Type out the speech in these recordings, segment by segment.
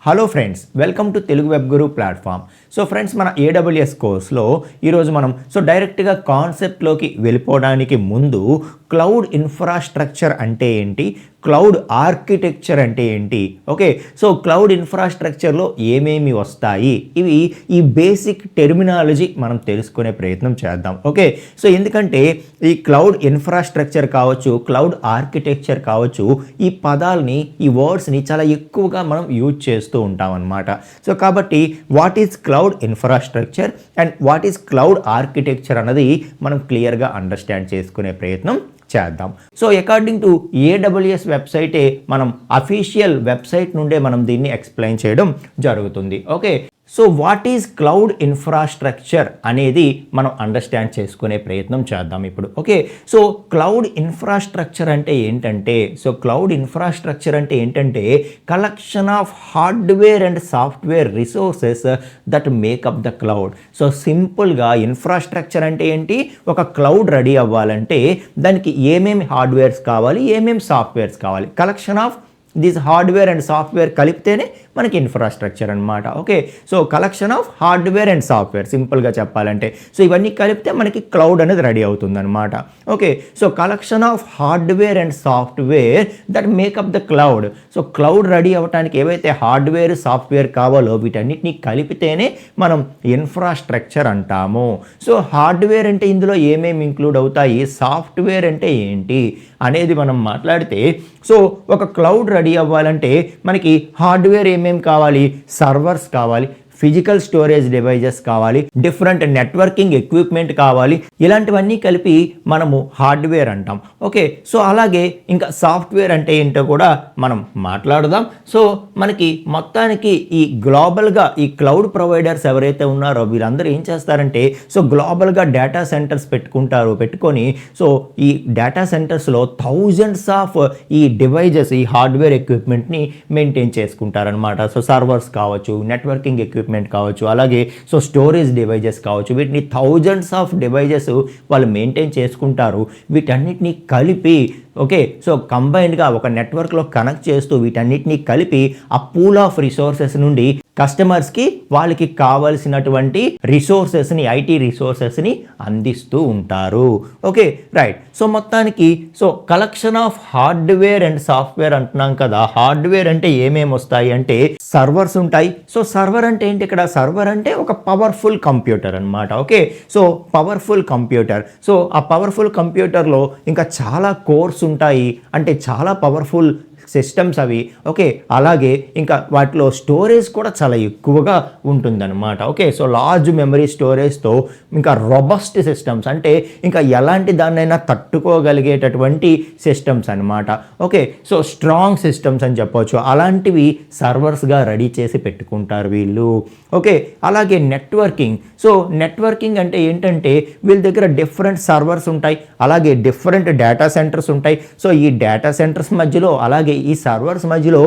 Hello friends, welcome to Telugu web Guru platform. So friends, మన AWS కోర్స్లో ఈరోజు మనం డైరెక్ట్గా కాన్సెప్ట్లోకి వెళ్ళిపోవడానికి ముందు క్లౌడ్ ఇన్ఫ్రాస్ట్రక్చర్ అంటే ఏంటి, క్లౌడ్ ఆర్కిటెక్చర్ అంటే ఏంటి, ఓకే, సో క్లౌడ్ ఇన్ఫ్రాస్ట్రక్చర్లో ఏమేమి వస్తాయి, ఇవి ఈ బేసిక్ టెర్మినాలజీ మనం తెలుసుకునే ప్రయత్నం చేద్దాం. ఓకే, సో ఎందుకంటే ఈ క్లౌడ్ ఇన్ఫ్రాస్ట్రక్చర్ కావచ్చు, క్లౌడ్ ఆర్కిటెక్చర్ కావచ్చు, ఈ పదాలని, ఈ వర్డ్స్ని చాలా ఎక్కువగా మనం యూజ్ చేస్తూ ఉంటాం అన్నమాట. సో కాబట్టి what is cloud infrastructure and what is cloud architecture అన్నది మనం క్లియర్గా అండర్స్టాండ్ చేసుకునే ప్రయత్నం చేద్దాం. సో అకార్డింగ్ టు AWS వెబ్సైటే మనం అఫీషియల్ వెబ్సైట్ నుండే మనం దీన్ని ఎక్స్ప్లెయిన్ చేయడం జరుగుతుంది. Okay, so what is cloud infrastructure అనేది మనం అండర్స్టాండ్ చేసుకునే ప్రయత్నం చేద్దాం ఇప్పుడు. ఓకే, సో క్లౌడ్ ఇన్ఫ్రాస్ట్రక్చర్ అంటే ఏంటంటే, collection of hardware and software resources that makeup the cloud. So సింపుల్గా ఇన్ఫ్రాస్ట్రక్చర్ అంటే ఏంటి, ఒక క్లౌడ్ రెడీ అవ్వాలంటే దానికి ఏమేమి హార్డ్వేర్స్ కావాలి, ఏమేమి సాఫ్ట్వేర్స్ కావాలి, collection of this hardware and software కలిపితేనే మనకి ఇన్ఫ్రాస్ట్రక్చర్ అనమాట. Okay, so collection of hardware and software సింపుల్గా చెప్పాలంటే, సో ఇవన్నీ కలిపితే మనకి క్లౌడ్ అనేది రెడీ అవుతుంది అనమాట. Okay, so collection of hardware and software that makeup the cloud. So cloud ready అవ్వడానికి ఏవైతే హార్డ్వేర్ సాఫ్ట్వేర్ కావాలో వీటన్నిటిని కలిపితేనే మనం ఇన్ఫ్రాస్ట్రక్చర్ అంటాము. సో హార్డ్వేర్ అంటే ఇందులో ఏమేమి ఇంక్లూడ్ అవుతాయి, సాఫ్ట్వేర్ అంటే ఏంటి అనేది మనం మాట్లాడితే, సో ఒక క్లౌడ్ రెడీ అవ్వాలంటే మనకి హార్డ్వేర్ ఏమేమి కావాలి, సర్వర్స్ కావాలి, ఫిజికల్ స్టోరేజ్ డివైజెస్ కావాలి, డిఫరెంట్ నెట్వర్కింగ్ ఎక్విప్మెంట్ కావాలి, ఇలాంటివన్నీ కలిపి మనము హార్డ్వేర్ అంటాం. ఓకే, సో అలాగే ఇంకా సాఫ్ట్వేర్ అంటే ఏంటో కూడా మనం మాట్లాడదాం. సో మనకి మొత్తానికి ఈ గ్లోబల్గా ఈ క్లౌడ్ ప్రొవైడర్స్ ఎవరైతే ఉన్నారో వీళ్ళందరూ ఏం చేస్తారంటే, సో గ్లోబల్గా డేటా సెంటర్స్ పెట్టుకొని సో ఈ డేటా సెంటర్స్లో థౌజండ్స్ ఆఫ్ ఈ డివైజెస్, ఈ హార్డ్వేర్ ఎక్విప్మెంట్ని మెయింటైన్ చేసుకుంటారనమాట. సో సర్వర్స్ కావచ్చు, నెట్వర్కింగ్ ఎక్విప్మెంట్ కావచ్చు, అలాగే సో స్టోరేజ్ డివైజెస్ కావచ్చు, వీటిని థౌజండ్స్ ఆఫ్ డివైజెస్ వాళ్ళు మెయింటైన్ చేసుకుంటారు. వీటన్నిటిని కలిపి ఓకే, సో కంబైన్డ్గా ఒక నెట్వర్క్లో కనెక్ట్ చేస్తూ వీటన్నిటిని కలిపి ఆ పూల్ ఆఫ్ రిసోర్సెస్ నుండి కస్టమర్స్కి వాళ్ళకి కావాల్సినటువంటి రిసోర్సెస్ని, ఐటీ రిసోర్సెస్ని అందిస్తూ ఉంటారు. Okay, right. సో మొత్తానికి so collection of hardware and software అంటున్నాం కదా. హార్డ్వేర్ అంటే ఏమేమి వస్తాయి అంటే సర్వర్స్ ఉంటాయి. సో సర్వర్ అంటే ఏంటి, ఇక్కడ సర్వర్ అంటే ఒక పవర్ఫుల్ కంప్యూటర్ అనమాట. Okay, so powerful computer. So ఆ పవర్ఫుల్ కంప్యూటర్లో ఇంకా చాలా కోర్స్ ఉంటాయి, అంటే చాలా పవర్ఫుల్ సిస్టమ్స్ అవి. ఓకే, అలాగే ఇంకా వాటిలో స్టోరేజ్ కూడా చాలా ఎక్కువగా ఉంటుందన్నమాట. ఓకే, సో లార్జ్ మెమరీ స్టోరేజ్తో ఇంకా రొబస్ట్ సిస్టమ్స్, అంటే ఇంకా ఎలాంటి దాన్నైనా తట్టుకోగలిగేటటువంటి సిస్టమ్స్ అనమాట. ఓకే, సో స్ట్రాంగ్ సిస్టమ్స్ అని చెప్పవచ్చు. అలాంటివి సర్వర్స్గా రెడీ చేసి పెట్టుకుంటారు వీళ్ళు. ఓకే, అలాగే నెట్వర్కింగ్. సో నెట్వర్కింగ్ అంటే ఏంటంటే వీళ్ళ దగ్గర డిఫరెంట్ సర్వర్స్ ఉంటాయి, అలాగే డిఫరెంట్ డేటా సెంటర్స్ ఉంటాయి. సో ఈ డేటా సెంటర్స్ మధ్యలో అలాగే ఈ సర్వర్స్ మధ్యలో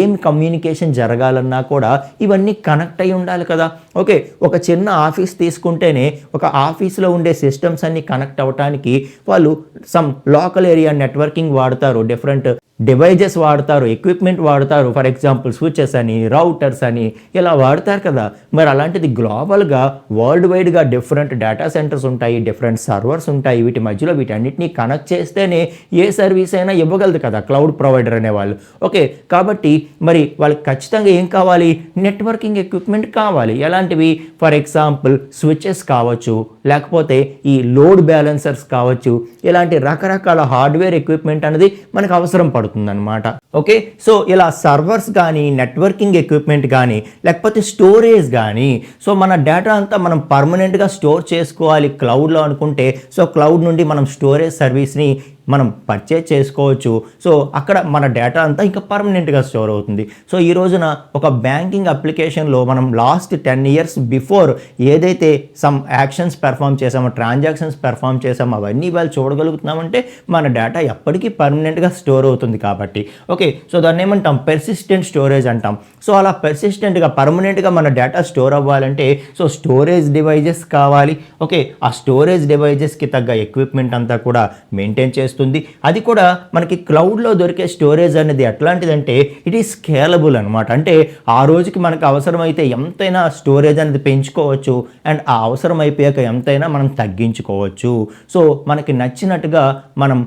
ఏం కమ్యూనికేషన్ జరగాలన్నా కూడా ఇవన్నీ కనెక్ట్ అయి ఉండాలి కదా. ఓకే, ఒక చిన్న ఆఫీస్ తీసుకుంటేనే ఒక ఆఫీస్లో ఉండే సిస్టమ్స్ అన్ని కనెక్ట్ అవ్వడానికి వాళ్ళు సమ్ లోకల్ ఏరియా నెట్వర్కింగ్ వాడతారు, డిఫరెంట్ డివైజెస్ వాడతారు, ఎక్విప్మెంట్ వాడతారు. ఫర్ ఎగ్జాంపుల్ స్విచెస్ అని, రౌటర్స్ అని ఇలా వాడతారు కదా. మరి అలాంటిది గ్లోబల్గా వరల్డ్ వైడ్గా డిఫరెంట్ డేటా సెంటర్స్ ఉంటాయి, డిఫరెంట్ సర్వర్స్ ఉంటాయి. వీటి మధ్యలో వీటన్నిటిని కనెక్ట్ చేస్తేనే ఏ సర్వీస్ అయినా ఇవ్వగలదు కదా క్లౌడ్ ప్రొవైడర్ అనేవాళ్ళు. ఓకే, కాబట్టి మరి వాళ్ళకి ఖచ్చితంగా ఏం కావాలి, నెట్వర్కింగ్ ఎక్విప్మెంట్ కావాలి. ఎలాంటివి, ఫర్ ఎగ్జాంపుల్ స్విచెస్ కావచ్చు, లేకపోతే ఈ లోడ్ బ్యాలెన్సర్స్ కావచ్చు. ఇలాంటి రకరకాల హార్డ్వేర్ ఎక్విప్మెంట్ అనేది మనకు అవసరం పడుతుంది అనమాట. ఓకే, సో ఇలా సర్వర్స్ కానీ, నెట్వర్కింగ్ ఎక్విప్మెంట్ కానీ, లేకపోతే స్టోరేజ్ కానీ, సో మన డేటా అంతా మనం పర్మనెంట్గా స్టోర్ చేసుకోవాలి క్లౌడ్లో అనుకుంటే, సో క్లౌడ్ నుండి మనం స్టోరేజ్ సర్వీస్ని మనం పర్చేజ్ చేసుకోవచ్చు. సో అక్కడ మన డేటా అంతా ఇంకా పర్మనెంట్గా స్టోర్ అవుతుంది. సో ఈ రోజున ఒక బ్యాంకింగ్ అప్లికేషన్లో మనం లాస్ట్ 10 years బిఫోర్ ఏదైతే సమ్ యాక్షన్స్ పెర్ఫామ్ చేసామో, ట్రాన్సాక్షన్స్ పెర్ఫామ్ చేసామో అవన్నీ వాళ్ళు చూడగలుగుతున్నామంటే మన డేటా ఎప్పటికీ పర్మనెంట్గా స్టోర్ అవుతుంది కాబట్టి. ఓకే, సో దాన్ని ఏమంటాం, పెర్సిస్టెంట్ స్టోరేజ్ అంటాం. సో అలా పెర్సిస్టెంట్గా పర్మనెంట్గా మన డేటా స్టోర్ అవ్వాలంటే సో స్టోరేజ్ డివైజెస్ కావాలి. ఓకే, ఆ స్టోరేజ్ డివైజెస్కి తగ్గ ఎక్విప్మెంట్ అంతా కూడా మెయింటైన్ చేస్తూ చేస్తుంది. అది కూడా మనకి క్లౌడ్లో దొరికే స్టోరేజ్ అనేది ఎట్లాంటిదంటే ఇట్ ఈస్ స్కేలబుల్ అనమాట. అంటే ఆ రోజుకి మనకు అవసరమైతే ఎంతైనా స్టోరేజ్ అనేది పెంచుకోవచ్చు అండ్ ఆ అవసరం అయిపోయాక ఎంతైనా మనం తగ్గించుకోవచ్చు. సో మనకి నచ్చినట్టుగా మనం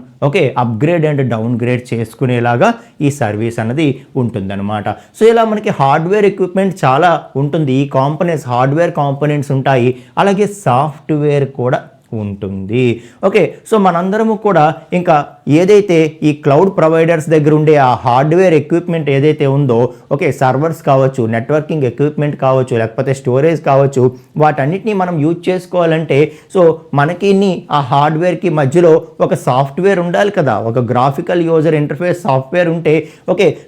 అప్గ్రేడ్ అండ్ డౌన్గ్రేడ్ చేసుకునేలాగా ఈ సర్వీస్ అన్నది ఉంటుందన్నమాట. సో ఇలా మనకి హార్డ్వేర్ ఎక్విప్మెంట్ చాలా ఉంటుంది. ఈ కాంపోనెంట్స్ హార్డ్వేర్ కాంపోనెంట్స్ ఉంటాయి, అలాగే సాఫ్ట్వేర్ కూడా ఉంటుంది. సో మనందరము కూడా ఇంకా ఏదైతే ఈ క్లౌడ్ ప్రొవైడర్స్ దగ్గర ఉండే ఆ హార్డ్వేర్ ఎక్విప్మెంట్ ఏదైతే ఉందో సర్వర్స్ కావచ్చు, నెట్వర్కింగ్ ఎక్విప్మెంట్ కావచ్చు, లేకపోతే స్టోరేజ్ కావచ్చు, వాటన్నిటిని మనం యూజ్ చేసుకోవాలంటే సో మనకి ఆ హార్డ్వేర్కి మధ్యలో ఒక సాఫ్ట్వేర్ ఉండాలి కదా, ఒక గ్రాఫికల్ యూజర్ ఇంటర్ఫేస్ సాఫ్ట్వేర్ ఉంటే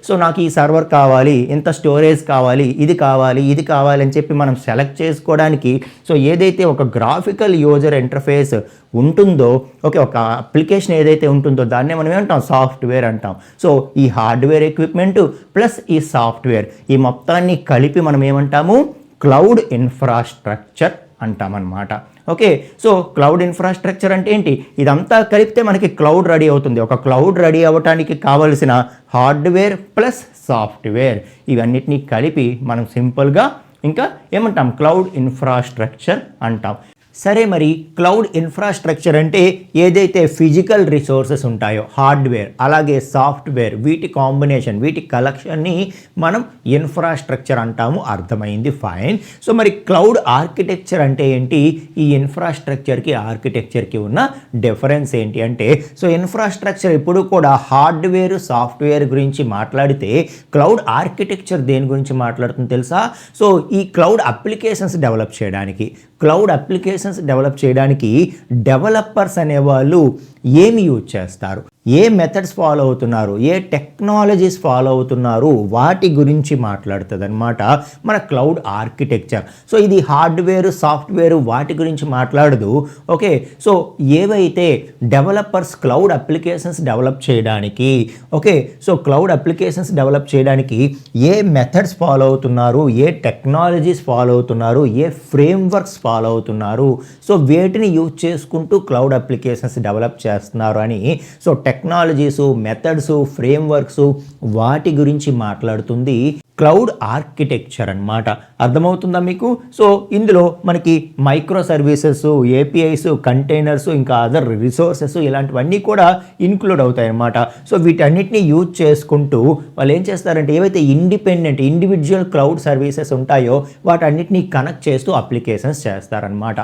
సో నాకు ఈ సర్వర్ కావాలి, ఇంత స్టోరేజ్ కావాలి, ఇది కావాలి అని చెప్పి మనం సెలెక్ట్ చేసుకోవడానికి సో ఏదైతే ఒక గ్రాఫికల్ యూజర్ ఇంటర్ఫేస్ ఉంటుందో ఒక అప్లికేషన్ ఏదైతే ఉంటుందో దాన్నే మనం ఏమంటాం, సాఫ్ట్వేర్ అంటాం. సో ఈ హార్డ్వేర్ ఎక్విప్మెంట్ ప్లస్ ఈ సాఫ్ట్వేర్ ఈ మొత్తాన్ని కలిపి మనం ఏమంటాము, క్లౌడ్ ఇన్ఫ్రాస్ట్రక్చర్ అంటామన్నమాట. సో క్లౌడ్ ఇన్ఫ్రాస్ట్రక్చర్ అంటే ఏంటి, ఇదంతా కలిపితే మనకి క్లౌడ్ రెడీ అవుతుంది. ఒక క్లౌడ్ రెడీ అవ్వటానికి కావలసిన హార్డ్వేర్ ప్లస్ సాఫ్ట్వేర్ ఇవన్నిటినీ కలిపి మనం సింపుల్గా ఇంకా ఏమంటాం, క్లౌడ్ ఇన్ఫ్రాస్ట్రక్చర్ అంటాం. సరే, మరి క్లౌడ్ ఇన్ఫ్రాస్ట్రక్చర్ అంటే ఏదైతే ఫిజికల్ రిసోర్సెస్ ఉంటాయో హార్డ్వేర్ అలాగే సాఫ్ట్వేర్ వీటి కాంబినేషన్, వీటి కలెక్షన్ని మనం ఇన్ఫ్రాస్ట్రక్చర్ అంటాము. అర్థమైంది, ఫైన్. సో మరి క్లౌడ్ ఆర్కిటెక్చర్ అంటే ఏంటి, ఈ ఇన్ఫ్రాస్ట్రక్చర్కి ఆర్కిటెక్చర్కి ఉన్న డిఫరెన్స్ ఏంటి అంటే సో ఇన్ఫ్రాస్ట్రక్చర్ ఎప్పుడు కూడా హార్డ్వేర్ సాఫ్ట్వేర్ గురించి మాట్లాడితే క్లౌడ్ ఆర్కిటెక్చర్ దేని గురించి మాట్లాడుతుంది తెలుసా? సో ఈ క్లౌడ్ అప్లికేషన్స్ డెవలప్ చేయడానికి డెవలపర్స్ అనేవాళ్ళు ఏమి యూజ్ చేస్తారు, ఏ మెథడ్స్ ఫాలో అవుతున్నారు, ఏ టెక్నాలజీస్ ఫాలో అవుతున్నారు, వాటి గురించి మాట్లాడుతుంది అనమాట మన క్లౌడ్ ఆర్కిటెక్చర్. సో ఇది హార్డ్వేర్ సాఫ్ట్వేర్ వాటి గురించి మాట్లాడదు. సో ఏవైతే డెవలపర్స్ క్లౌడ్ అప్లికేషన్స్ డెవలప్ చేయడానికి సో క్లౌడ్ అప్లికేషన్స్ డెవలప్ చేయడానికి ఏ మెథడ్స్ ఫాలో అవుతున్నారు, ఏ టెక్నాలజీస్ ఫాలో అవుతున్నారు, ఏ ఫ్రేమ్వర్క్స్ ఫాలో అవుతున్నారు, సో వేటిని యూజ్ చేసుకుంటూ క్లౌడ్ అప్లికేషన్స్ డెవలప్ చేస్తున్నారు అని సో టెక్నాలజీస్, మెథడ్స్, ఫ్రేమ్వర్క్స్ వాటి గురించి మాట్లాడుతుంది క్లౌడ్ ఆర్కిటెక్చర్ అన్నమాట. అర్థమవుతుందా మీకు? సో ఇందులో మనకి మైక్రో సర్వీసెస్, ఏపీఐస్, కంటైనర్స్, ఇంకా అదర్ రిసోర్సెస్ ఇలాంటివన్నీ కూడా ఇన్క్లూడ్ అవుతాయి అన్నమాట. సో వీటన్నిటిని యూజ్ చేసుకుంటూ వాళ్ళు ఏం చేస్తారంటే ఏవైతే ఇండివిజువల్ క్లౌడ్ సర్వీసెస్ ఉంటాయో వాటన్నిటిని కనెక్ట్ చేస్తూ అప్లికేషన్స్ చేస్తారనమాట.